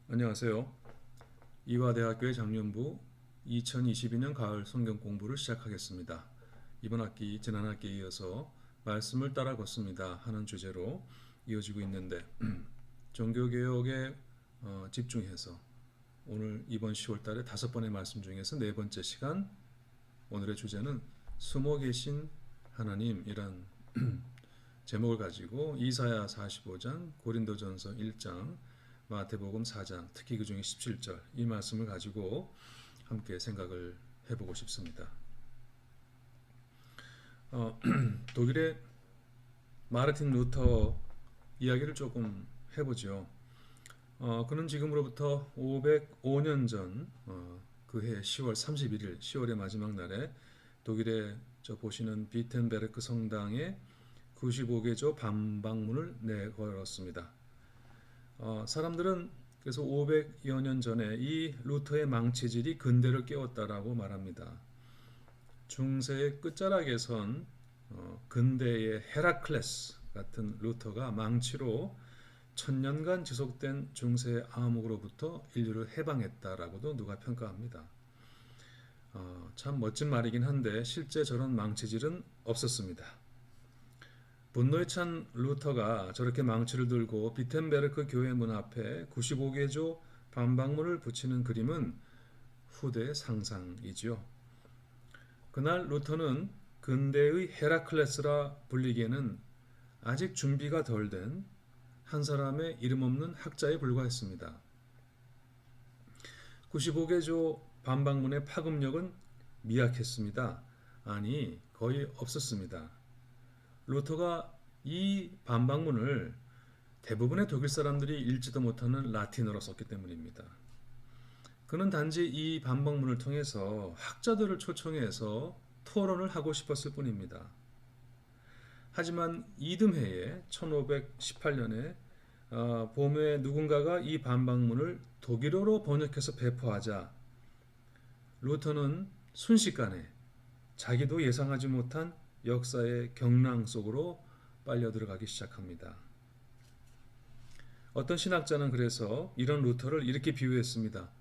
안녕하세요. 이화대학교의 장년부 2022년 가을 성경 공부를 시작하겠습니다. 이번 학기, 지난 학기에 이어서 말씀을 따라 걷습니다 하는 주제로 이어지고 있는데 종교개혁에 집중해서 오늘 이번 10월 달에 5번의 말씀 중에서 네 번째 시간, 오늘의 주제는 숨어 계신 하나님이란 제목을 가지고 이사야 45장, 고린도전서 1장, 마태복음 4장, 특히 그 중에 17절 이 말씀을 가지고 함께 생각을 해보고 싶습니다. 독일의 마르틴 루터 이야기를 조금 해보죠. 그는 지금으로부터 505년 전 그해 10월 31일, 10월의 마지막 날에 독일의 저 보시는 비텐베르크 성당에 95개조 반박문을 내걸었습니다. 사람들은 그래서 500여 년 전에 이 루터의 망치질이 근대를 깨웠다라고 말합니다. 중세의 끝자락에 선 근대의 헤라클레스 같은 루터가 망치로 1000년간 지속된 중세의 암흑으로부터 인류를 해방했다라고도 누가 평가합니다. 참 멋진 말이긴 한데 실제 저런 망치질은 없었습니다. 분노에 찬 루터가 저렇게 망치를 들고 비텐베르크 교회 문 앞에 95개조 반박문을 붙이는 그림은 후대의 상상이지요. 그날 루터는 근대의 헤라클레스라 불리기에는 아직 준비가 덜 된 한 사람의 이름 없는 학자에 불과했습니다. 95개조 반박문의 파급력은 미약했습니다. 아니, 거의 없었습니다. 루터가 이 반박문을 대부분의 독일 사람들이 읽지도 못하는 라틴어로 썼기 때문입니다. 그는 단지 이 반박문을 통해서 학자들을 초청해서 토론을 하고 싶었을 뿐입니다. 하지만 이듬해에 1518년에 봄에 누군가가 이 반박문을 독일어로 번역해서 배포하자 루터는 순식간에 자기도 예상하지 못한 역사의 경랑 속으로 빨려 들어가기 시작합니다. 어떤 신학자는 그래서 이런 루터를 이렇게 비유했습니다.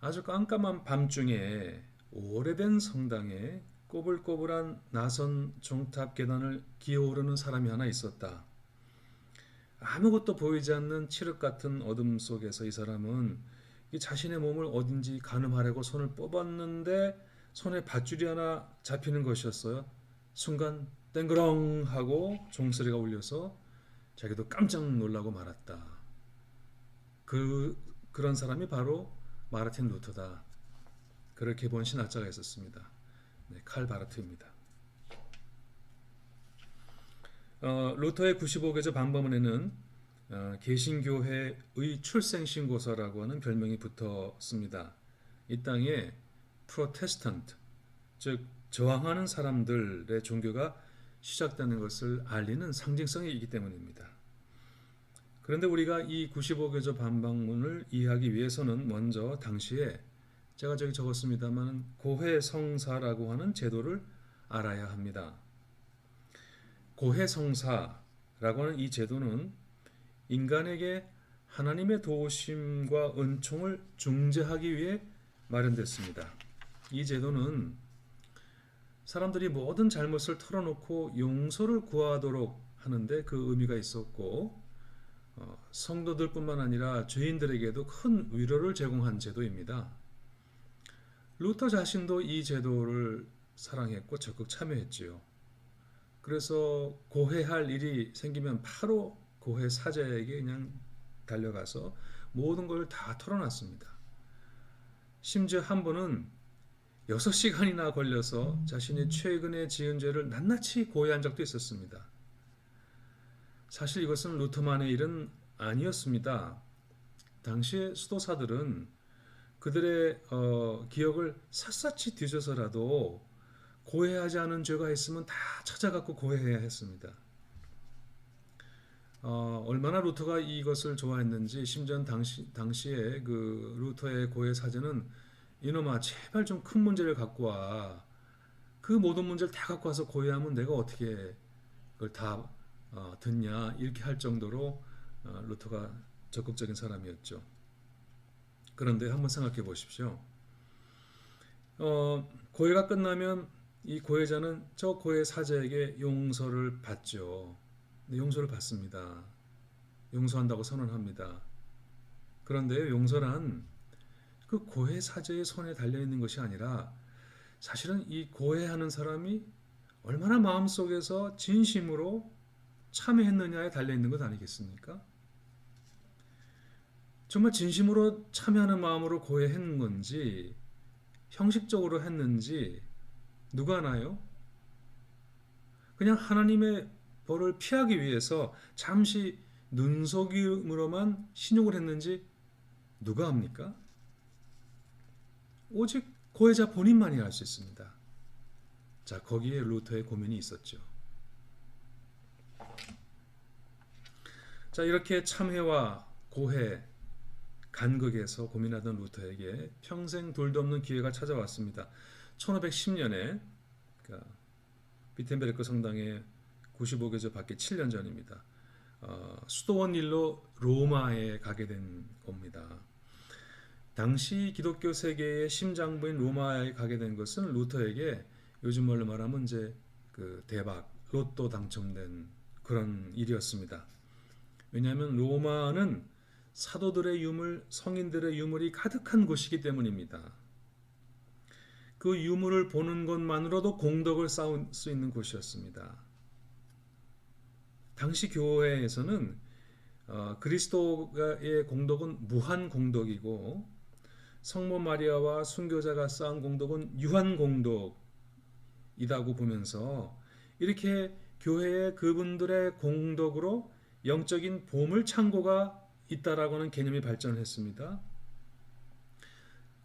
아주 깜깜한 밤중에 오래된 성당에 꼬불꼬불한 나선 종탑 계단을 기어오르는 사람이 하나 있었다. 아무것도 보이지 않는 칠흑 같은 어둠 속에서 이 사람은 자신의 몸을 어딘지 가늠하려고 손을 뽑았는데 손에 밧줄이 하나 잡히는 것이었어요. 순간 땡그렁 하고 종소리가 울려서 자기도 깜짝 놀라고 말았다. 그런 사람이 바로 마르틴 루터다. 그렇게 본 신학자가 있었습니다. 네, 칼 바르트입니다. 루터의 95개조 반박문에는 개신교회의 출생신고서라고 하는 별명이 붙었습니다. 이 땅에 프로테스탄트, 즉 저항하는 사람들의 종교가 시작되는 것을 알리는 상징성이 있기 때문입니다. 그런데 우리가 이 95개조 반박문을 이해하기 위해서는 먼저 당시에 제가 저기 적었습니다만 고해성사라고 하는 제도를 알아야 합니다. 고해성사라고 하는 이 제도는 인간에게 하나님의 도우심과 은총을 중재하기 위해 마련됐습니다. 이 제도는 사람들이 모든 잘못을 털어놓고 용서를 구하도록 하는데 그 의미가 있었고 성도들뿐만 아니라 죄인들에게도 큰 위로를 제공한 제도입니다. 루터 자신도 이 제도를 사랑했고 적극 참여했지요. 그래서 고해할 일이 생기면 바로 고해 사자에게 그냥 달려가서 모든 걸 다 털어놨습니다. 심지어 한 번은 6시간이나 걸려서 자신이 최근에 지은 죄를 낱낱이 고해한 적도 있었습니다. 사실 이것은 루터만의 일은 아니었습니다. 당시의 수도사들은 그들의 기억을 샅샅이 뒤져서라도 고해하지 않은 죄가 있으면 다 찾아갖고 고해해야 했습니다. 얼마나 루터가 이것을 좋아했는지 심지어 당시에 그 루터의 고해 사제는 이놈아 제발 좀 큰 문제를 갖고 와. 그 모든 문제를 다 갖고 와서 고해하면 내가 어떻게 그걸 다 듣냐 이렇게 할 정도로 루터가 적극적인 사람이었죠. 그런데 한번 생각해 보십시오. 고해가 끝나면 이 고해자는 저 고해 사자에게 용서를 받죠. 용서를 받습니다. 용서한다고 선언합니다. 그런데 용서란 그 고해 사자의 손에 달려 있는 것이 아니라 사실은 이 고해하는 사람이 얼마나 마음속에서 진심으로 참여했느냐에 달려 있는 것 아니겠습니까? 정말 진심으로 참여하는 마음으로 고해했는 건지 형식적으로 했는지 누가 아나요? 그냥 하나님의 벌을 피하기 위해서 잠시 눈속임으로만 신용을 했는지 누가 합니까? 오직 고해자 본인만이 알 수 있습니다. 자, 거기에 루터의 고민이 있었죠. 자, 이렇게 참회와 고해, 간극에서 고민하던 루터에게 평생 둘도 없는 기회가 찾아왔습니다. 1510년에 비텐베르크 성당에 95교제 받기 7년 전입니다. 수도원 일로 로마에 가게 된 겁니다. 당시 기독교 세계의 심장부인 로마에 가게 된 것은 루터에게 요즘 말로 말하면 이제 그 대박, 로또 당첨된 그런 일이었습니다. 왜냐하면 로마는 사도들의 유물, 성인들의 유물이 가득한 곳이기 때문입니다. 그 유물을 보는 것만으로도 공덕을 쌓을 수 있는 곳이었습니다. 당시 교회에서는 그리스도의 공덕은 무한 공덕이고 성모 마리아와 순교자가 쌓은 공덕은 유한 공덕이라고 보면서 이렇게 교회의 그분들의 공덕으로 영적인 보물 창고가 있다라고 하는 개념이 발전했습니다.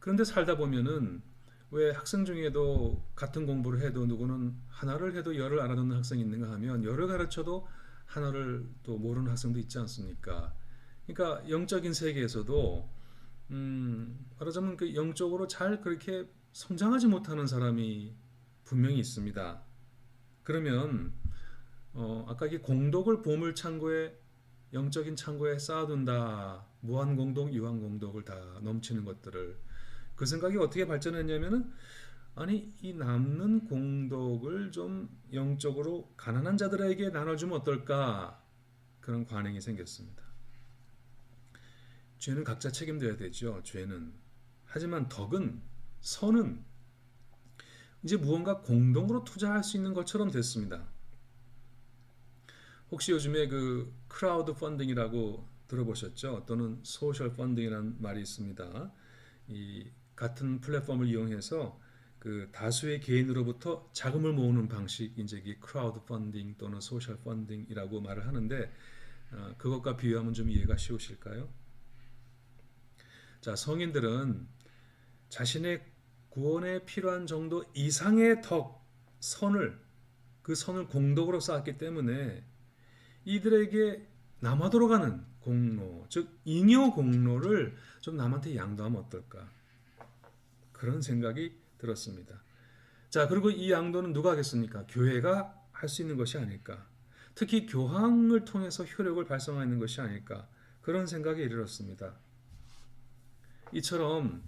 그런데 살다 보면은 왜 학생 중에도 같은 공부를 해도 누구는 하나를 해도 열을 알아듣는 학생이 있는가 하면 열을 가르쳐도 하나를 또 모르는 학생도 있지 않습니까? 그러니까 영적인 세계에서도 말하자면 그 영적으로 잘 그렇게 성장하지 못하는 사람이 분명히 있습니다. 그러면 아까 이 공덕을 보물 창고에 영적인 창고에 쌓아둔다. 무한 공덕, 유한 공덕을 다 넘치는 것들을 그 생각이 어떻게 발전했냐면은 아니 이 남는 공덕을 좀 영적으로 가난한 자들에게 나눠주면 어떨까 그런 관행이 생겼습니다. 죄는 각자 책임져야 되죠. 죄는. 하지만 덕은 선은 이제 무언가 공동으로 투자할 수 있는 것처럼 됐습니다. 혹시 요즘에 그 크라우드 펀딩이라고 들어보셨죠? 또는 소셜 펀딩이라는 말이 있습니다. 이 같은 플랫폼을 이용해서 그 다수의 개인으로부터 자금을 모으는 방식 이제 이 크라우드 펀딩 또는 소셜 펀딩이라고 말을 하는데 그것과 비유하면 좀 이해가 쉬우실까요? 자, 성인들은 자신의 구원에 필요한 정도 이상의 그 선을 공덕으로 쌓았기 때문에 이들에게 남아도록 하는 공로, 즉 잉여 공로를 좀 남한테 양도하면 어떨까? 그런 생각이 들었습니다. 자, 그리고 이 양도는 누가 하겠습니까? 교회가 할 수 있는 것이 아닐까? 특히 교황을 통해서 효력을 발성하는 것이 아닐까? 그런 생각에 이르렀습니다. 이처럼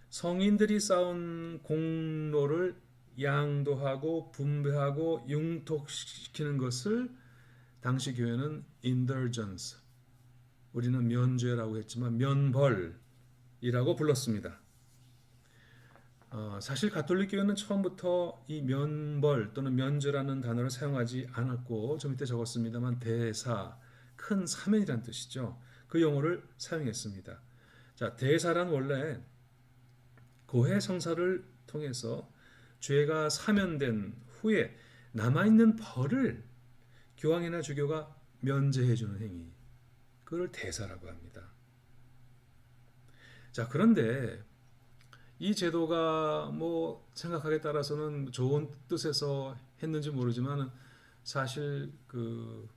성인들이 쌓은 공로를 양도하고 분배하고 융통시키는 것을 당시 교회는 indulgence, 우리는 면죄라고 했지만 면벌이라고 불렀습니다. 사실 가톨릭 교회는 처음부터 이 면벌 또는 면죄라는 단어를 사용하지 않았고 좀 이때 적었습니다만 대사, 큰 사면이란 뜻이죠. 그 용어를 사용했습니다. 자, 대사란 원래 고해 성사를 통해서 죄가 사면된 후에 남아있는 벌을 교황이나 주교가 면제해주는 행위, 그걸 대사라고 합니다. 자, 그런데 이 제도가 뭐 생각하기에 따라서는 좋은 뜻에서 했는지 모르지만 사실 그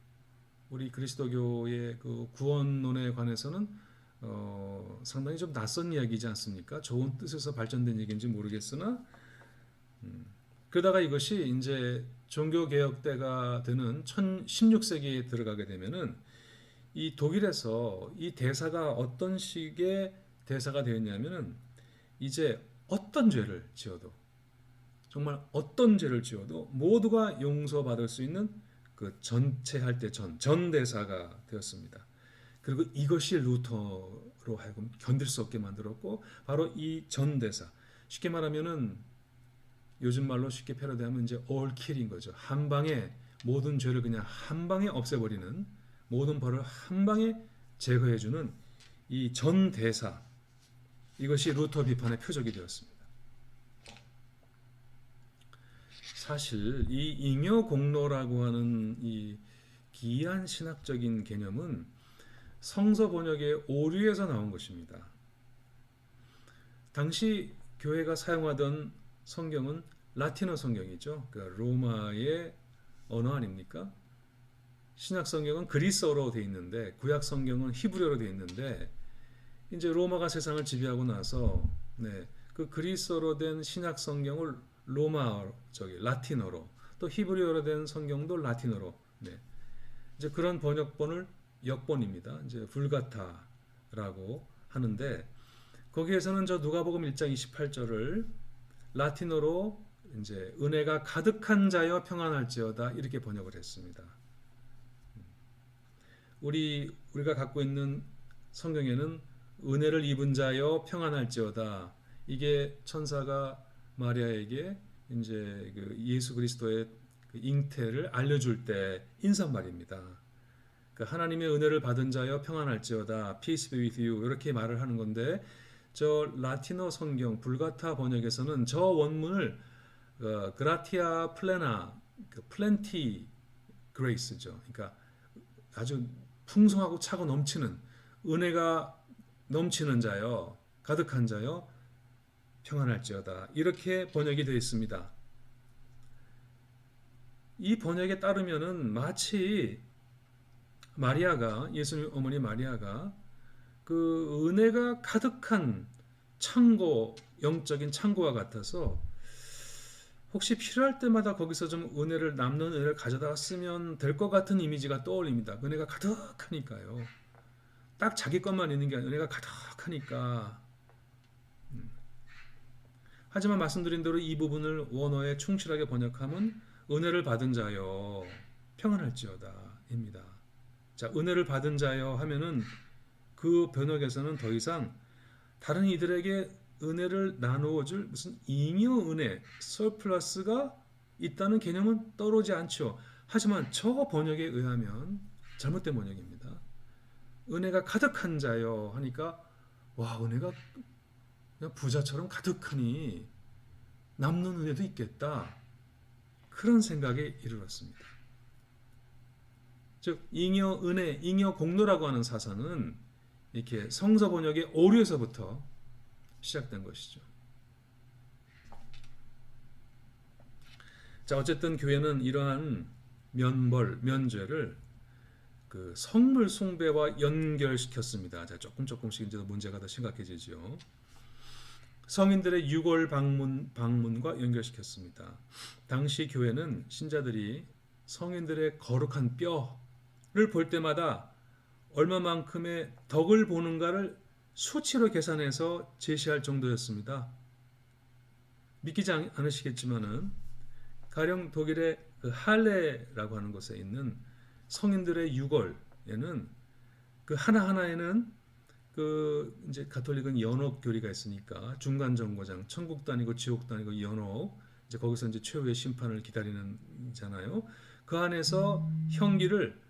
우리 그리스도교의 그 구원론에 관해서는 상당히 좀 낯선 이야기지 않습니까? 좋은 뜻에서 발전된 얘기인지 모르겠으나 그러다가 이것이 이제 종교개혁 때가 되는 16세기에 들어가게 되면은 이 독일에서 이 대사가 어떤 식의 대사가 되었냐면은 이제 어떤 죄를 지어도 정말 어떤 죄를 지어도 모두가 용서받을 수 있는 그 전체할 때 전 대사가 되었습니다. 그리고 이것이 루터로 하여금 견딜 수 없게 만들었고 바로 이 전 대사 쉽게 말하면은 요즘 말로 쉽게 패러디하면 이제 all kill인 거죠. 한 방에 모든 죄를 그냥 한 방에 없애버리는 모든 벌을 한 방에 제거해주는 이 전 대사 이것이 루터 비판의 표적이 되었습니다. 사실 이 잉여 공로라고 하는 이 기이한 신학적인 개념은 성서 번역의 오류에서 나온 것입니다. 당시 교회가 사용하던 성경은 라틴어 성경이죠. 그러니까 로마의 언어 아닙니까? 신약 성경은 그리스어로 되어 있는데 구약 성경은 히브리어로 되어 있는데 이제 로마가 세상을 지배하고 나서 그 그리스어로 된 신약 성경을 라틴어로 또 히브리어로 된 성경도 라틴어로 이제 그런 번역본을 역본입니다. 이제 불가타라고 하는데 거기에서는 저 누가복음 1장 28절을 라틴어로 이제 은혜가 가득한 자여 평안할지어다 이렇게 번역을 했습니다. 우리가 갖고 있는 성경에는 은혜를 입은 자여 평안할지어다 이게 천사가 마리아에게 이제 그 예수 그리스도의 그 잉태를 알려줄 때 인사말입니다. 그 하나님의 은혜를 받은 자여 평안할지어다 peace be with you 이렇게 말을 하는 건데 저 라틴어 성경 불가타 번역에서는 저 원문을 그라티아 플레나 플렌티 그레이스죠. 그러니까 아주 풍성하고 차고 넘치는 은혜가 넘치는 자여 가득한 자여 평안할지어다 이렇게 번역이 되어 있습니다. 이 번역에 따르면은 마치 마리아가 예수님 어머니 마리아가 그 은혜가 가득한 창고 영적인 창고와 같아서 혹시 필요할 때마다 거기서 좀 남는 은혜를 가져다 쓰면 될 것 같은 이미지가 떠올립니다. 은혜가 가득하니까요. 딱 자기 것만 있는 게 아니라 은혜가 가득하니까. 하지만 말씀드린 대로 이 부분을 원어에 충실하게 번역하면 은혜를 받은 자여 평안할지어다 입니다. 자, 은혜를 받은 자여 하면은 그 번역에서는 더 이상 다른 이들에게 은혜를 나누어 줄 무슨 잉여 은혜, 서플러스가 있다는 개념은 떠오르지 않죠. 하지만 저 번역에 의하면 잘못된 번역입니다. 은혜가 가득한 자여 하니까 와, 은혜가 그냥 부자처럼 가득하니 남는 은혜도 있겠다. 그런 생각에 이르렀습니다. 즉 잉여 은혜, 잉여 공로라고 하는 사상은 이렇게 성서 번역의 오류에서부터 시작된 것이죠. 자, 어쨌든 교회는 이러한 면죄를 그 성물 숭배와 연결시켰습니다. 자, 조금씩 이제 문제가 더 심각해지죠. 성인들의 유골 방문과 연결시켰습니다. 당시 교회는 신자들이 성인들의 거룩한 뼈를 볼 때마다 얼마만큼의 덕을 보는가를 수치로 계산해서 제시할 정도였습니다. 믿기지 않으시겠지만은 가령 독일의 그 할레라고 하는 곳에 있는 성인들의 유골에는 그 하나하나에는 그 이제 가톨릭은 연옥 교리가 있으니까 중간 정거장 천국도 아니고 지옥도 아니고 연옥 이제 거기서 이제 최후의 심판을 기다리는잖아요. 그 안에서 형기를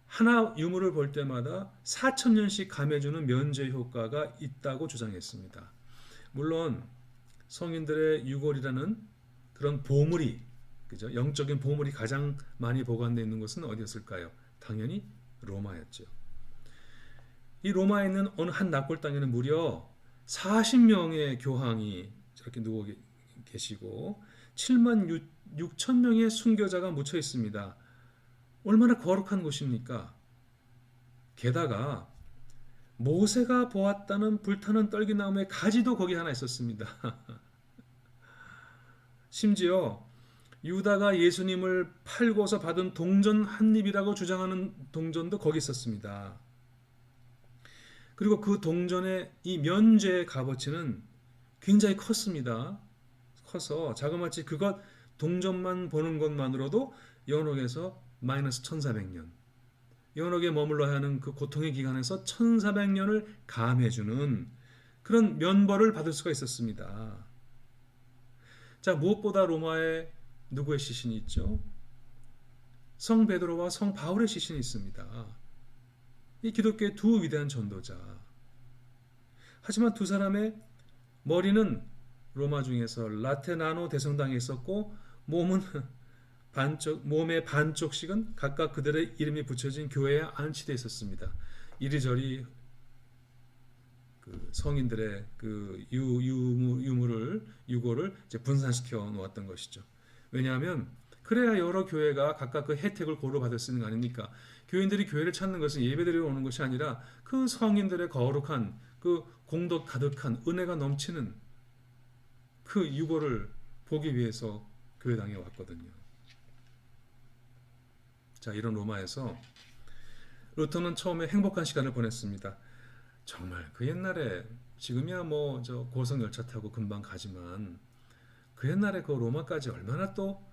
하나 유물을 볼 때마다 4,000년씩 감해주는 면죄 효과가 있다고 주장했습니다. 물론 성인들의 유골이라는 그런 보물이 그죠? 영적인 보물이 가장 많이 보관되어 있는 곳은 어디였을까요? 당연히 로마였죠. 이 로마에 있는 어느 한 납골 땅에는 무려 40명의 교황이 저렇게 누워 계시고 7만 6천 명의 순교자가 묻혀 있습니다. 얼마나 거룩한 곳입니까? 게다가 모세가 보았다는 불타는 떨기나무의 가지도 거기 하나 있었습니다. 심지어 유다가 예수님을 팔고서 받은 동전 한 입이라고 주장하는 동전도 거기 있었습니다. 그리고 그 동전의 이 면죄의 값어치는 굉장히 컸습니다. 커서 자그마치 그것 동전만 보는 것만으로도 연옥에서 마이너스 1400년, 연옥에 머물러야 하는 그 고통의 기간에서 1400년을 감해주는 그런 면벌을 받을 수가 있었습니다. 자, 무엇보다 로마에 누구의 시신이 있죠? 성 베드로와 성 바울의 시신이 있습니다. 이 기독교의 두 위대한 전도자. 하지만 두 사람의 머리는 로마 중에서 라테나노 대성당에 있었고 몸은 몸의 반쪽씩은 각각 그들의 이름이 붙여진 교회에 안치되어 있었습니다. 이리저리 그 성인들의 그 유고를 이제 분산시켜 놓았던 것이죠. 왜냐하면 그래야 여러 교회가 각각 그 혜택을 고루 받을 수 있는 거 아닙니까? 교인들이 교회를 찾는 것은 예배드리러 오는 것이 아니라 그 성인들의 거룩한 그 공덕 가득한 은혜가 넘치는 그 유고를 보기 위해서 교회당에 왔거든요. 자, 이런 로마에서 루터는 처음에 행복한 시간을 보냈습니다. 정말 그 옛날에 지금이야 뭐 저 고속 열차 타고 금방 가지만 그 옛날에 그 로마까지 얼마나 또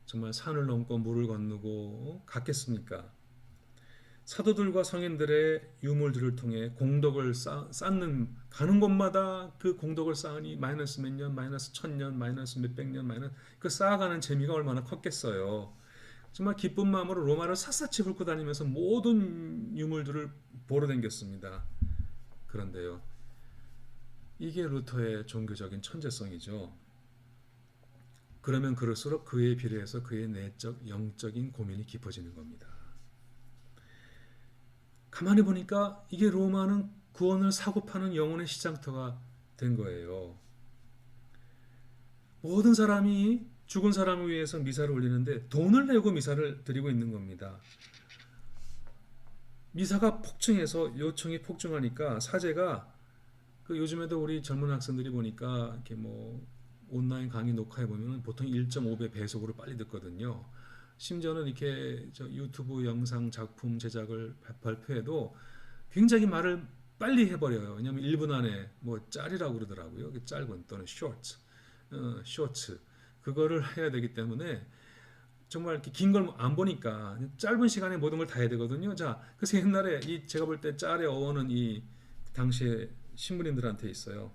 정말 산을 넘고 물을 건너고 갔겠습니까? 사도들과 성인들의 유물들을 통해 공덕을 쌓는 가는 곳마다 그 공덕을 쌓으니 마이너스 몇 년, 마이너스 1000년, 마이너스 몇백 년, 마이너스 그 쌓아가는 재미가 얼마나 컸겠어요. 정말 기쁜 마음으로 로마를 샅샅이 훑고 다니면서 모든 유물들을 보러 다녔습니다. 그런데요, 이게 루터의 종교적인 천재성이죠. 그러면 그럴수록 그에 비례해서 그의 내적 영적인 고민이 깊어지는 겁니다. 가만히 보니까 이게 로마는 구원을 사고 파는 영혼의 시장터가 된 거예요. 모든 사람이 죽은 사람을 위해서 미사를 올리는데 돈을 내고 미사를 드리고 있는 겁니다. 미사가 폭증해서 요청이 폭증하니까 사제가 그 요즘에도 우리 젊은 학생들이 보니까 이렇게 뭐 온라인 강의 녹화해 보면 보통 1.5배 배속으로 빨리 듣거든요. 심지어는 이렇게 저 유튜브 영상 작품 제작을 발표해도 굉장히 말을 빨리 해버려요. 왜냐하면 1분 안에 뭐 짤이라고 그러더라고요. 짧은 또는 쇼츠 그거를 해야 되기 때문에 정말 이렇게 긴 걸 안 보니까 짧은 시간에 모든 걸 다 해야 되거든요. 자, 그래서 옛날에 이 제가 볼 때 짤의 어원은 이 당시에 신부님들한테 있어요.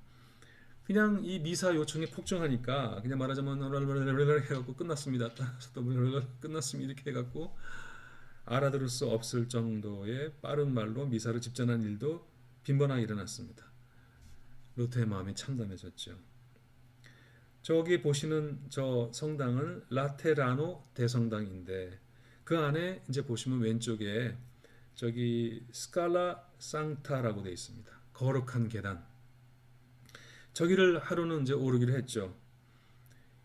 그냥 이 미사 요청에 폭증하니까 그냥 말하자면 해갖고 끝났습니다. 또 끝났습니다. 이렇게 해갖고 알아들을 수 없을 정도의 빠른 말로 미사를 집전한 일도 빈번하게 일어났습니다. 루터의 마음이 참담해졌죠. 저기 보시는 저 성당은 라테라노 대성당인데 그 안에 이제 보시면 왼쪽에 저기 스칼라 상타라고 되어 있습니다. 거룩한 계단. 저기를 하루는 이제 오르기로 했죠.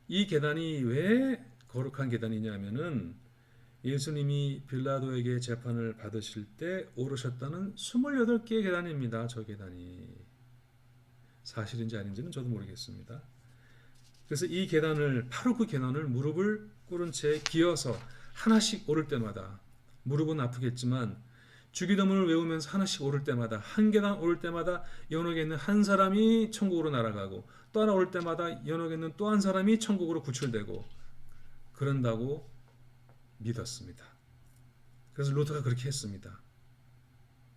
이 계단이 왜 거룩한 계단이냐면은 예수님이 빌라도에게 재판을 받으실 때 오르셨다는 28개의 계단입니다. 저 계단이. 사실인지 아닌지는 저도 모르겠습니다. 그래서 이 계단을 바로 그 계단을 무릎을 꿇은 채 기어서 하나씩 오를 때마다 무릎은 아프겠지만 주기도문을 외우면서 하나씩 오를 때마다 한 계단 오를 때마다 연옥에 있는 한 사람이 천국으로 날아가고 또 하나 오를 때마다 연옥에 있는 또 한 사람이 천국으로 구출되고 그런다고 믿었습니다. 그래서 루터가 그렇게 했습니다.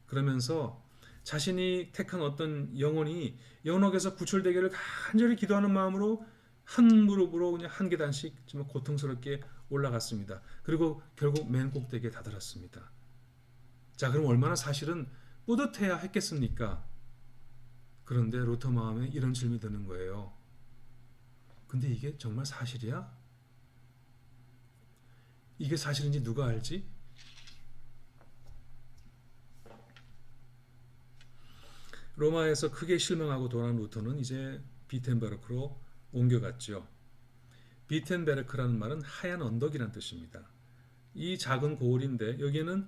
그러면서 자신이 택한 어떤 영혼이 연옥에서 구출되기를 간절히 기도하는 마음으로 한 무릎으로 그냥 한 계단씩 정말 고통스럽게 올라갔습니다. 그리고 결국 맨 꼭대기에 다다랐습니다. 자, 그럼 얼마나 사실은 뿌듯해야 했겠습니까? 그런데 루터 마음에 이런 질문이 드는 거예요. 근데 이게 정말 사실이야? 이게 사실인지 누가 알지? 로마에서 크게 실망하고 돌아온 루터는 이제 비텐베르크로 옮겨갔죠. 비텐베르크라는 말은 하얀 언덕이란 뜻입니다. 이 작은 고을인데 여기에는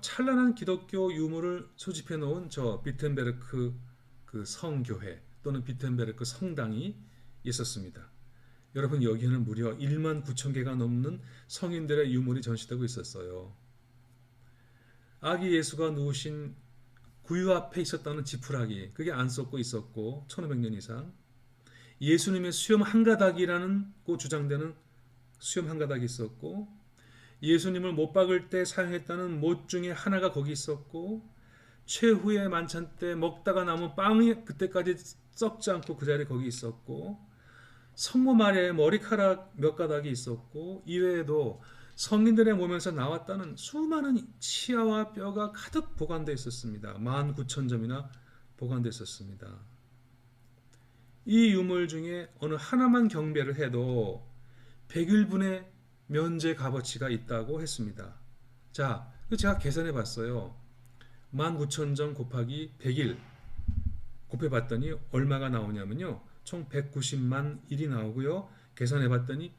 찬란한 기독교 유물을 수집해 놓은 저 비텐베르크 그 성교회 또는 비텐베르크 성당이 있었습니다. 여러분, 여기에는 무려 1만 9천 개가 넘는 성인들의 유물이 전시되고 있었어요. 아기 예수가 누우신 구유 앞에 있었다는 지푸라기 그게 안 썩고 있었고 1500년 이상 예수님의 수염 한 가닥이라는 주장되는 수염 한 가닥이 있었고 예수님을 못 박을 때 사용했다는 못 중에 하나가 거기 있었고 최후의 만찬 때 먹다가 남은 빵이 그때까지 썩지 않고 그 자리에 거기 있었고 성모 마리아의 머리카락 몇 가닥이 있었고 이외에도 성인들의 몸에서 나왔다는 수많은 치아와 뼈가 가득 보관되어 있었습니다. 19,000점이나 보관되어 있었습니다. 이 유물 중에 어느 하나만 경배를 해도 100일분의 면제 값어치가 있다고 했습니다. 자, 제가 계산해 봤어요. 19,000점 곱하기 100일 곱해봤더니 얼마가 나오냐면요. 총 190만 일이 나오고요. 계산해 봤더니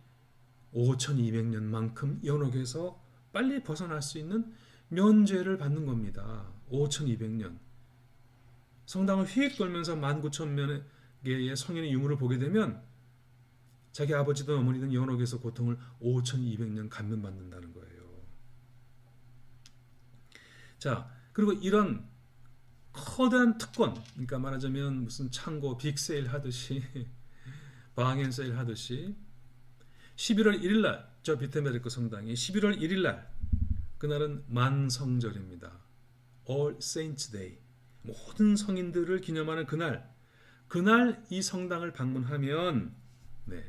5200년만큼 연옥에서 빨리 벗어날 수 있는 면죄를 받는 겁니다. 5200년. 성당을 휙 돌면서 19,000명의 성인의 유물을 보게 되면 자기 아버지든 어머니든 연옥에서 고통을 5200년 감면받는다는 거예요. 자, 그리고 이런 커다란 특권, 그러니까 말하자면 무슨 창고 빅세일 하듯이 방hen세일 하듯이 11월 1일 날, 저 비텐베르크 성당이 11월 1일 날, 그날은 만성절입니다. All Saints Day. 모든 성인들을 기념하는 그날 이 성당을 방문하면, 네.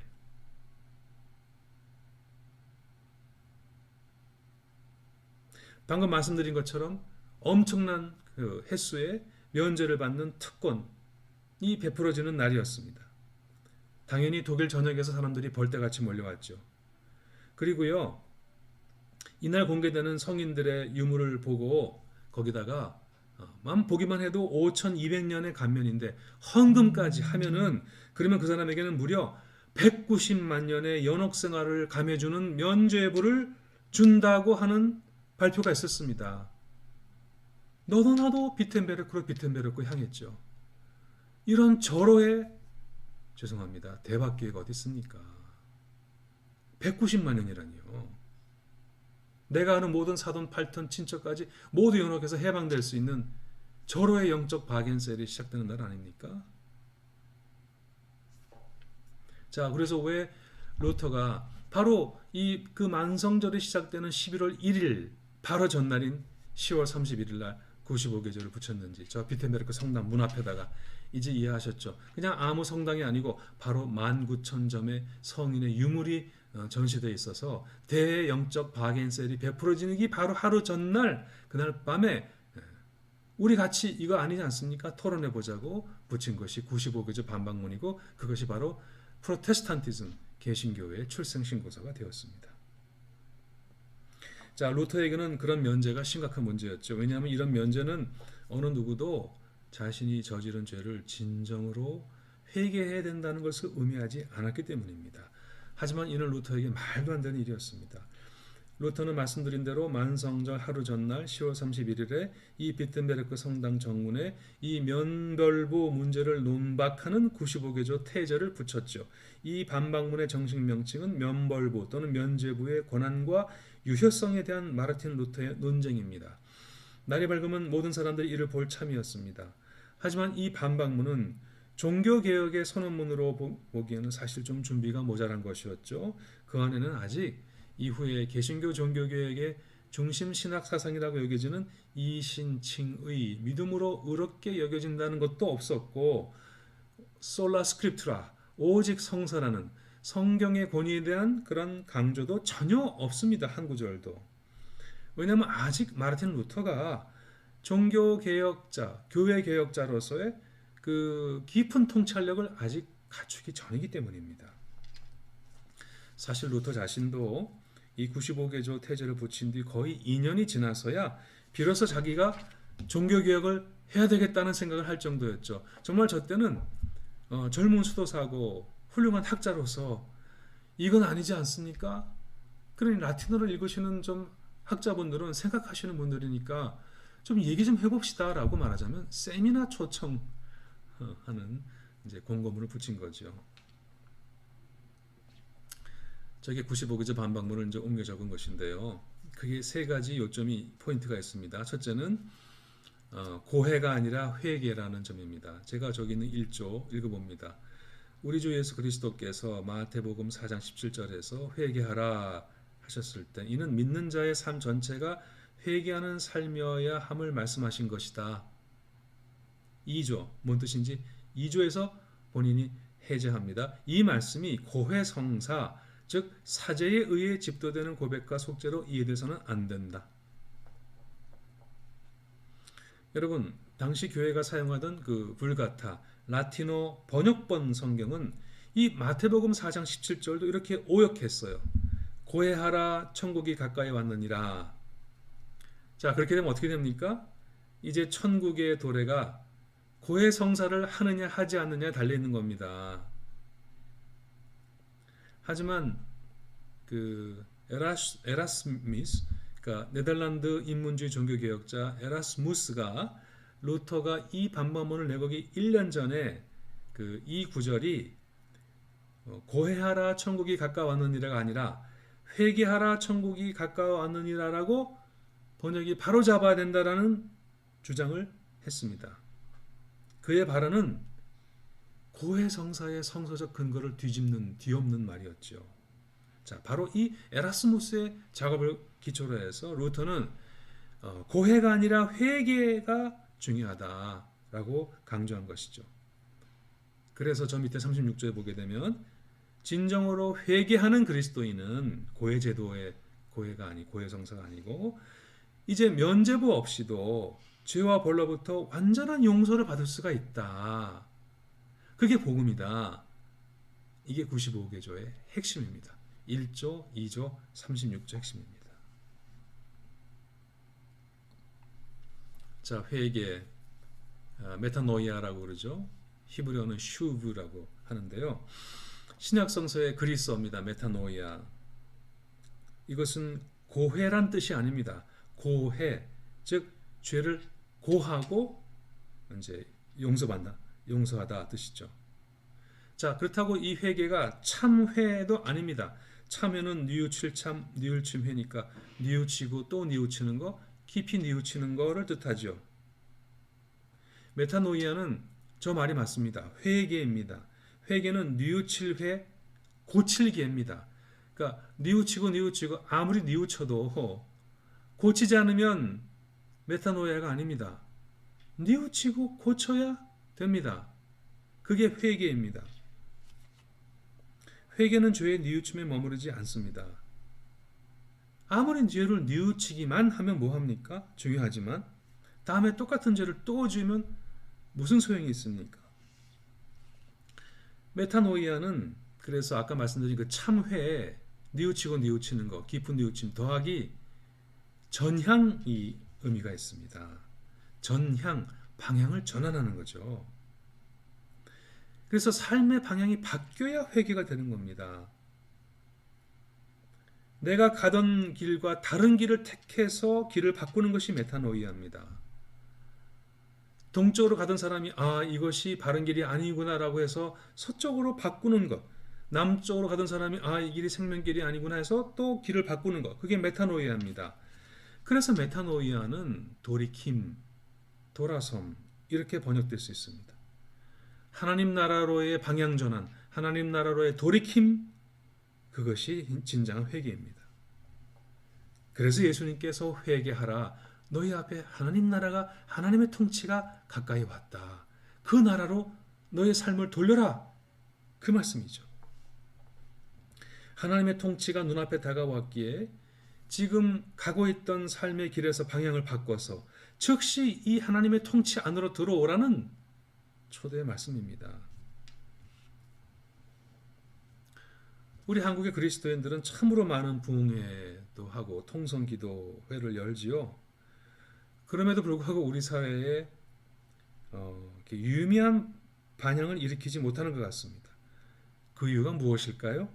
방금 말씀드린 것처럼 엄청난 그 횟수의 면제를 받는 특권이 베풀어지는 날이었습니다. 당연히 독일 전역에서 사람들이 벌떼같이 몰려왔죠. 그리고요, 이날 공개되는 성인들의 유물을 보고 거기다가 보기만 해도 5200년의 감면인데 헌금까지 하면은 그러면 그 사람에게는 무려 190만 년의 연옥 생활을 감해주는 면죄부를 준다고 하는 발표가 있었습니다. 너도 나도 비텐베르크로 향했죠. 이런 절호의 죄송합니다. 대박 기회가 어디 있습니까? 190만 년이라니요. 내가 아는 모든 사돈, 팔턴, 친척까지 모두 연옥해서 해방될 수 있는 절호의 영적 바겐셀이 시작되는 날 아닙니까? 자, 그래서 왜 루터가 바로 그 만성절이 시작되는 11월 1일 바로 전날인 10월 31일 날 95계절을 붙였는지 저 비텐베르크 성당 문 앞에다가 이제 이해하셨죠? 그냥 아무 성당이 아니고 바로 19,000점의 성인의 유물이 전시되어 있어서 대영적 바겐셀이 베풀어지는 게 바로 하루 전날 그날 밤에 우리 같이 이거 아니지 않습니까? 토론해 보자고 붙인 것이 95계절 반박문이고 그것이 바로 프로테스탄티즘 개신교의 출생신고서가 되었습니다. 자, 루터에게는 그런 면제가 심각한 문제였죠. 왜냐하면 이런 면제는 어느 누구도 자신이 저지른 죄를 진정으로 회개해야 된다는 것을 의미하지 않았기 때문입니다. 하지만 이는 루터에게 말도 안 되는 일이었습니다. 루터는 말씀드린 대로 만성절 하루 전날 10월 31일에 이 비텐베르크 성당 정문에 이 면벌부 문제를 논박하는 95개조 태제를 붙였죠. 이 반박문의 정식 명칭은 면벌부 또는 면죄부의 권한과 유효성에 대한 마르틴 루터의 논쟁입니다. 날이 밝으면 모든 사람들이 이를 볼 참이었습니다. 하지만 이 반박문은 종교개혁의 선언문으로 보기에는 사실 좀 준비가 모자란 것이었죠. 그 안에는 아직 이후에 개신교 종교개혁의 중심 신학 사상이라고 여겨지는 이신칭의 믿음으로 의롭게 여겨진다는 것도 없었고 솔라 스크립투라 오직 성서라는 성경의 권위에 대한 그런 강조도 전혀 없습니다. 한 구절도. 왜냐하면 아직 마르틴 루터가 종교개혁자, 교회개혁자로서의 그 깊은 통찰력을 아직 갖추기 전이기 때문입니다. 사실 루터 자신도 이 95개조 태제를 붙인 뒤 거의 2년이 지나서야 비로소 자기가 종교개혁을 해야 되겠다는 생각을 할 정도였죠. 정말 저 때는 젊은 수도사고 훌륭한 학자로서 이건 아니지 않습니까? 그러니 라틴어를 읽으시는 좀 학자분들은 생각하시는 분들이니까 좀 얘기 좀 해봅시다 라고 말하자면 세미나 초청하는 이제 공고문을 붙인 거죠. 저게 95개조 반박문을 이제 옮겨 적은 것인데요. 그게 세 가지 요점이 포인트가 있습니다. 첫째는 고해가 아니라 회개라는 점입니다. 제가 저기 있는 1조 읽어봅니다. 우리 주 예수 그리스도께서 마태복음 4장 17절에서 회개하라 하셨을 때 이는 믿는 자의 삶 전체가 회개하는 삶이어야 함을 말씀하신 것이다. 2조, 뭔 뜻인지 2조에서 본인이 해제합니다. 이 말씀이 고해성사, 즉 사제에 의해 집도되는 고백과 속죄로 이해돼서는 안 된다. 여러분, 당시 교회가 사용하던 그 불가타 라틴어 번역본 성경은 이 마태복음 4장 17절도 이렇게 오역했어요. 고해하라 천국이 가까이 왔느니라. 자, 그렇게 되면 어떻게 됩니까? 이제 천국의 도래가 고해성사를 하느냐 하지 않느냐에 달려 있는 겁니다. 하지만 그 에라스미스, 그러니까 네덜란드 인문주의 종교개혁자 에라스무스가 루터가 이 반박문을 내거기 1년 전에 그 이 구절이 고해하라 천국이 가까웠느니라가 아니라 회개하라 천국이 가까웠느니라라고 번역이 바로 잡아야 된다라는 주장을 했습니다. 그의 발언은 고해성사의 성서적 근거를 뒤엎는 말이었죠. 자, 바로 이 에라스무스의 작업을 기초로 해서 루터는 고해가 아니라 회개가 중요하다라고 강조한 것이죠. 그래서 저 밑에 36조에 보게 되면 진정으로 회개하는 그리스도인은 고해제도의 고해성사가 아니고 이제 면죄부 없이도 죄와 벌로부터 완전한 용서를 받을 수가 있다. 그게 복음이다. 이게 95개조의 핵심입니다. 1조, 2조, 36조 핵심입니다. 자, 회개, 메타노이아라고 그러죠. 히브리어는 슈브라고 하는데요. 신약 성서의 그리스어입니다. 메타노이아. 이것은 고해란 뜻이 아닙니다. 고해, 즉 죄를 고하고 이제 용서하다 뜻이죠. 자, 그렇다고 이 회개가 참회도 아닙니다. 참회는 뉘우칠 뉘울침회니까 뉘우치고 또 뉘우치는 거, 깊이 뉘우치는 거를 뜻하죠. 메타노이아는 저 말이 맞습니다. 회개입니다. 회개는 뉘우칠 회, 고칠기입니다. 그러니까 뉘우치고 아무리 뉘우쳐도 고치지 않으면 메타노이아가 아닙니다. 뉘우치고 고쳐야 됩니다. 그게 회개입니다. 회개는 죄의 뉘우침에 머무르지 않습니다. 아무리 죄를 뉘우치기만 하면 뭐합니까? 중요하지만 다음에 똑같은 죄를 또 지으면 무슨 소용이 있습니까? 메타노이아는 그래서 아까 말씀드린 그 참회에 뉘우치는 거, 깊은 뉘우침 더하기 전향이 의미가 있습니다. 전향, 방향을 전환하는 거죠. 그래서 삶의 방향이 바뀌어야 회개가 되는 겁니다. 내가 가던 길과 다른 길을 택해서 길을 바꾸는 것이 메타노이아입니다. 동쪽으로 가던 사람이 이것이 바른 길이 아니구나라고 해서 서쪽으로 바꾸는 것, 남쪽으로 가던 사람이 이 길이 생명길이 아니구나 해서 또 길을 바꾸는 것, 그게 메타노이아입니다. 그래서 메타노이아는 돌이킴, 돌아섬 이렇게 번역될 수 있습니다. 하나님 나라로의 방향 전환, 하나님 나라로의 돌이킴, 그것이 진정한 회개입니다. 그래서 예수님께서 회개하라. 너희 앞에 하나님 나라가, 하나님의 통치가 가까이 왔다. 그 나라로 너의 삶을 돌려라. 그 말씀이죠. 하나님의 통치가 눈앞에 다가왔기에 지금 가고 있던 삶의 길에서 방향을 바꿔서 즉시 이 하나님의 통치 안으로 들어오라는 초대의 말씀입니다. 우리 한국의 그리스도인들은 참으로 많은 부흥회도 하고 통성기도회를 열지요. 그럼에도 불구하고 우리 사회에 유의미한 반향을 일으키지 못하는 것 같습니다. 그 이유가 무엇일까요?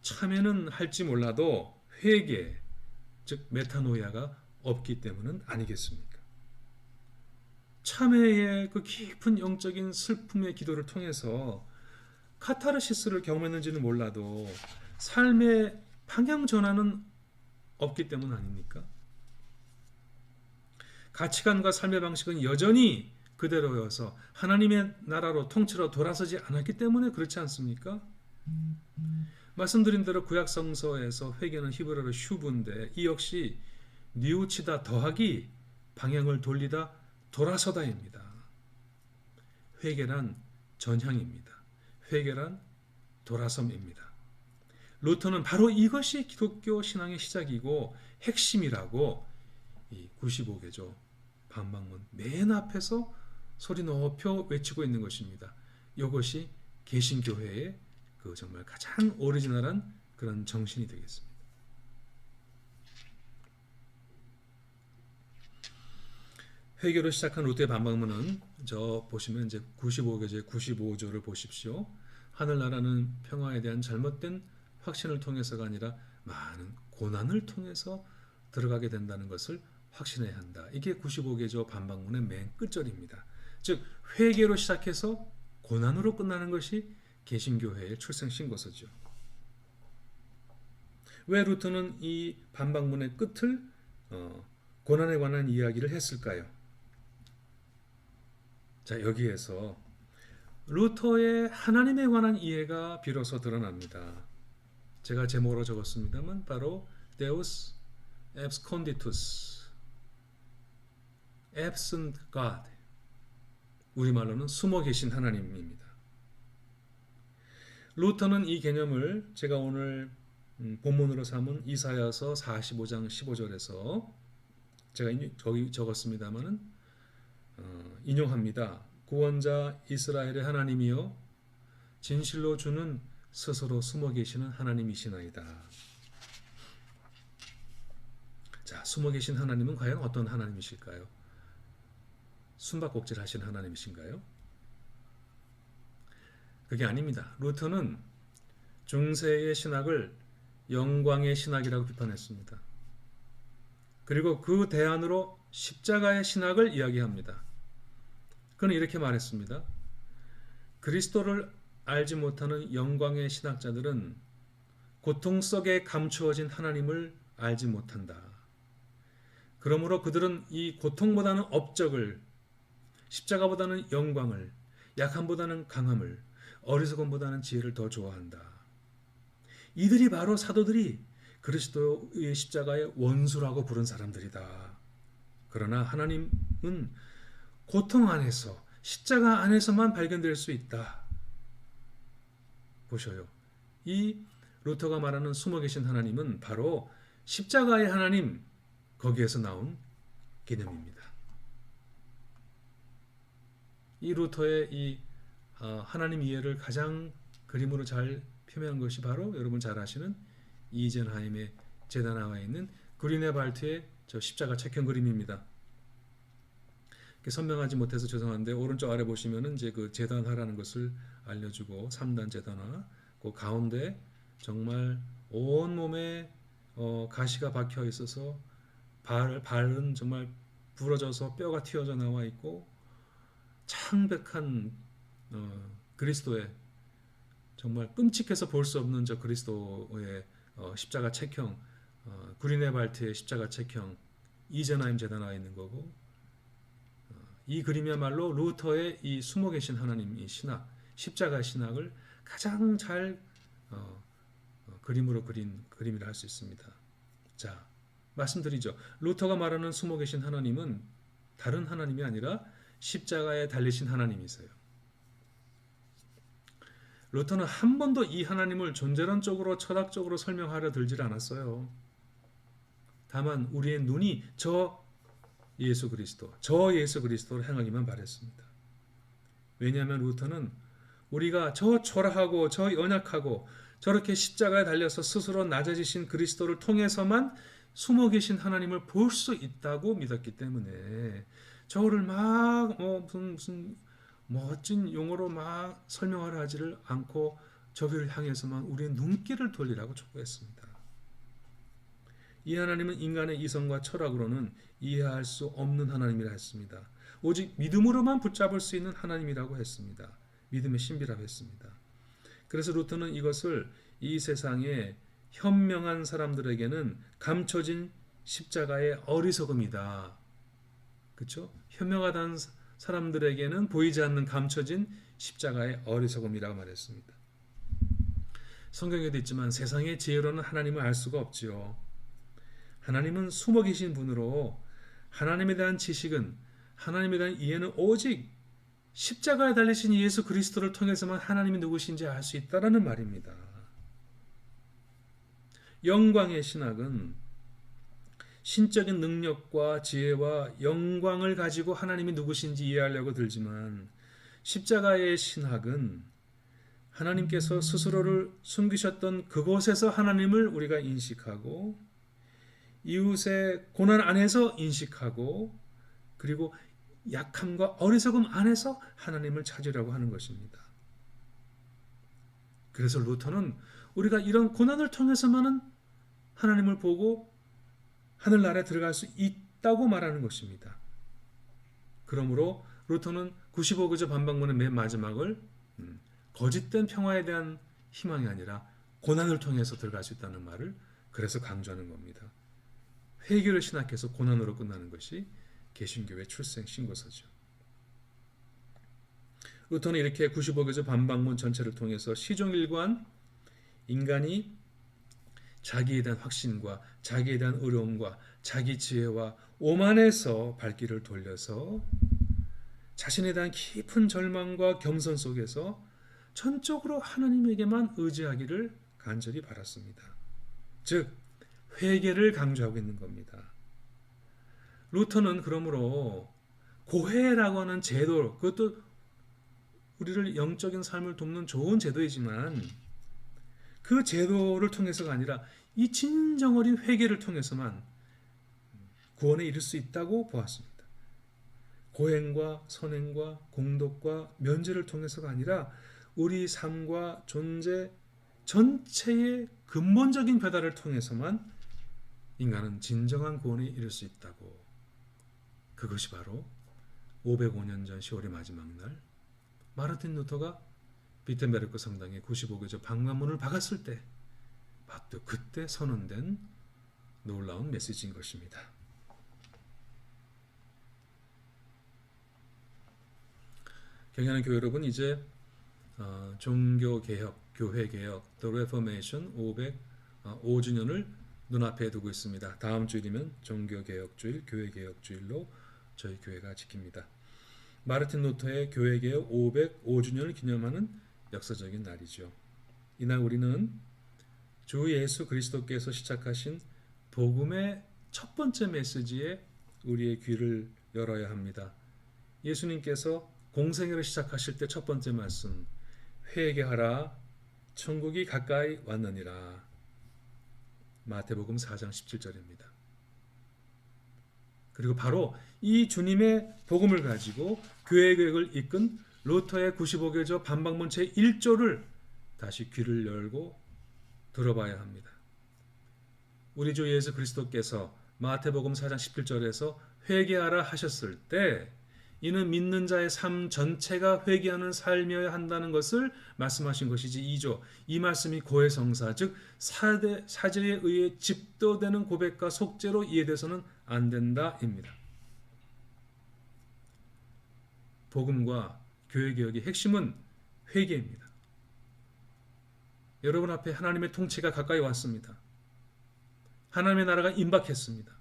참여는 할지 몰라도 회개, 즉 메타노이아가 없기 때문은 아니겠습니까? 참회의 그 깊은 영적인 슬픔의 기도를 통해서 카타르시스를 경험했는지는 몰라도 삶의 방향 전환은 없기 때문 아닙니까? 가치관과 삶의 방식은 여전히 그대로여서 하나님의 나라로 통치로 돌아서지 않았기 때문에 그렇지 않습니까? 말씀드린 대로 구약 성서에서 회개는 히브리어로 슈브인데 이 역시 뉘우치다 더하기 방향을 돌리다 돌아서다입니다. 회개란 전향입니다. 회개란 돌아섬입니다. 루터는 바로 이것이 기독교 신앙의 시작이고 핵심이라고 이 95개조 반박문 맨 앞에서 소리 높여 외치고 있는 것입니다. 이것이 개신교회의 그 정말 가장 오리지널한 그런 정신이 되겠습니다. 회개로 시작한 루터의 반박문은 저 보시면 이제 95개조의 95조를 보십시오. 하늘나라는 평화에 대한 잘못된 확신을 통해서가 아니라 많은 고난을 통해서 들어가게 된다는 것을 확신해야 한다. 이게 95개조 반박문의 맨 끝절입니다. 즉 회개로 시작해서 고난으로 끝나는 것이 개신교회의 출생신고서죠. 왜 루터는 이 반박문의 끝을 고난에 관한 이야기를 했을까요? 자, 여기에서 루터의 하나님에 관한 이해가 비로소 드러납니다. 제가 제목으로 적었습니다만 바로 Deus absconditus, absent God, 우리말로는 숨어 계신 하나님입니다. 루터는 이 개념을 제가 오늘 본문으로 삼은 이사야서 45장 15절에서 제가 저기 적었습니다마는 인용합니다. 구원자 이스라엘의 하나님이여 진실로 주는 스스로 숨어 계시는 하나님이시나이다. 자, 숨어 계신 하나님은 과연 어떤 하나님이실까요? 숨바꼭질 하신 하나님이신가요? 그게 아닙니다. 루터는 중세의 신학을 영광의 신학이라고 비판했습니다. 그리고 그 대안으로 십자가의 신학을 이야기합니다. 그는 이렇게 말했습니다. 그리스도를 알지 못하는 영광의 신학자들은 고통 속에 감추어진 하나님을 알지 못한다. 그러므로 그들은 이 고통보다는 업적을, 십자가보다는 영광을, 약함보다는 강함을, 어리석음보다는 지혜를 더 좋아한다. 이들이 바로 사도들이 그리스도의 십자가의 원수라고 부른 사람들이다. 그러나 하나님은 고통 안에서, 십자가 안에서만 발견될 수 있다. 보셔요. 이 루터가 말하는 숨어 계신 하나님은 바로 십자가의 하나님, 거기에서 나온 개념입니다. 이 루터의 이 하나님 이해를 가장 그림으로 잘 표명한 것이 바로 여러분 잘 아시는 이젠하임의 제단에 나와 있는 그리네발트의 저 십자가 책형 그림입니다. 선명하지 못해서 죄송한데 오른쪽 아래 보시면은 이제 그 제단화라는 것을 알려주고 3단 제단화, 그 가운데 정말 온 몸에 가시가 박혀 있어서 발은 정말 부러져서 뼈가 튀어져 나와 있고 창백한 그리스도의 정말 끔찍해서 볼 수 없는 저 그리스도의 십자가 책형, 구리네발트의 십자가 책형, 이젠하임 제단화가 있는 거고, 이 그림이야말로 루터의 이 숨어 계신 하나님의 신학, 십자가 신학을 가장 잘 그림으로 그린 그림이라 할 수 있습니다. 자, 말씀드리죠. 루터가 말하는 숨어 계신 하나님은 다른 하나님이 아니라 십자가에 달리신 하나님이세요. 루터는 한 번도 이 하나님을 존재론적으로 철학적으로 설명하려 들질 않았어요. 다만 우리의 눈이 저 예수 그리스도를 향하기만 바랬습니다. 왜냐하면 루터는 우리가 저 초라하고 저 연약하고 저렇게 십자가에 달려서 스스로 낮아지신 그리스도를 통해서만 숨어 계신 하나님을 볼 수 있다고 믿었기 때문에 저를 막 무슨 멋진 용어로 막 설명하려 하지를 않고 저기를 향해서만 우리의 눈길을 돌리라고 촉구했습니다. 이 하나님은 인간의 이성과 철학으로는 이해할 수 없는 하나님이라 했습니다. 오직 믿음으로만 붙잡을 수 있는 하나님이라고 했습니다. 믿음의 신비라고 했습니다. 그래서 루터는 이것을 이 세상의 현명한 사람들에게는 감춰진 십자가의 어리석음이다. 그렇죠? 현명하다는 사람들에게는 보이지 않는 감춰진 십자가의 어리석음이라고 말했습니다. 성경에도 있지만 세상의 지혜로는 하나님을 알 수가 없지요. 하나님은 숨어 계신 분으로 하나님에 대한 지식은, 하나님에 대한 이해는 오직 십자가에 달리신 예수 그리스도를 통해서만 하나님이 누구신지 알 수 있다라는 말입니다. 영광의 신학은 신적인 능력과 지혜와 영광을 가지고 하나님이 누구신지 이해하려고 들지만, 십자가의 신학은 하나님께서 스스로를 숨기셨던 그곳에서 하나님을 우리가 인식하고, 이웃의 고난 안에서 인식하고, 그리고 약함과 어리석음 안에서 하나님을 찾으려고 하는 것입니다. 그래서 루터는 우리가 이런 고난을 통해서만은 하나님을 보고 하늘나라에 들어갈 수 있다고 말하는 것입니다. 그러므로 루터는 95교조 반박문의 맨 마지막을 거짓된 평화에 대한 희망이 아니라 고난을 통해서 들어갈 수 있다는 말을 그래서 강조하는 겁니다. 회개를 신학해서 고난으로 끝나는 것이 개신교의 출생 신고서죠. 루터는 이렇게 95교조 반박문 전체를 통해서 시종일관 인간이 자기에 대한 확신과 자기에 대한 어려움과 자기 지혜와 오만에서 발길을 돌려서 자신에 대한 깊은 절망과 겸손 속에서 전적으로 하나님에게만 의지하기를 간절히 바랐습니다. 즉 회개를 강조하고 있는 겁니다. 루터는 그러므로 고해라고 하는 제도, 그것도 우리를 영적인 삶을 돕는 좋은 제도이지만 그 제도를 통해서가 아니라 이 진정 어린 회개를 통해서만 구원에 이를 수 있다고 보았습니다. 고행과 선행과 공덕과 면제를 통해서가 아니라 우리 삶과 존재 전체의 근본적인 변화를 통해서만 인간은 진정한 구원에 이를 수 있다고. 그것이 바로 505년 전 10월의 마지막 날 마르틴 루터가 비텐베르크 성당의 95교조 방문문을 박았을 때 바로 그때 선언된 놀라운 메시지인 것입니다. 경애하는 교회 여러분, 이제 종교개혁, 교회개혁, The Reformation 505주년을 눈앞에 두고 있습니다. 다음 주일이면 종교개혁주일, 교회개혁주일로 저희 교회가 지킵니다. 마르틴 루터의 교회개혁 505주년을 기념하는 역사적인 날이죠. 이날 우리는 주 예수 그리스도께서 시작하신 복음의 첫 번째 메시지에 우리의 귀를 열어야 합니다. 예수님께서 공생애를 시작하실 때 첫 번째 말씀, 회개하라, 천국이 가까이 왔느니라. 마태복음 4장 17절입니다. 그리고 바로 이 주님의 복음을 가지고 교회 계획을 이끈 루터의 95교조 반박문 제1조를 다시 귀를 열고 들어봐야 합니다. 우리 주 예수 그리스도께서 마태복음 4장 17절에서 회개하라 하셨을 때 이는 믿는 자의 삶 전체가 회개하는 삶이어야 한다는 것을 말씀하신 것이지 2조. 이 말씀이 고해성사, 즉 사제에 의해 집도되는 고백과 속죄로 이해돼서는 안 된다입니다. 복음과 교회개혁의 핵심은 회개입니다. 여러분 앞에 하나님의 통치가 가까이 왔습니다. 하나님의 나라가 임박했습니다.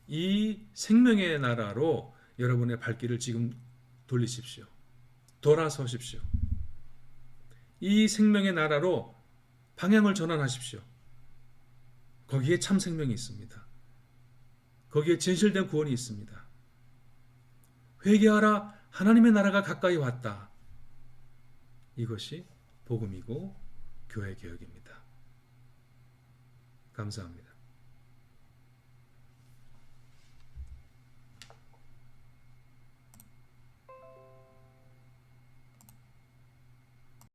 이 생명의 나라로 여러분의 발길을 지금 돌리십시오. 돌아서십시오. 이 생명의 나라로 방향을 전환하십시오. 거기에 참 생명이 있습니다. 거기에 진실된 구원이 있습니다. 회개하라, 하나님의 나라가 가까이 왔다. 이것이 복음이고 교회 개혁입니다. 감사합니다.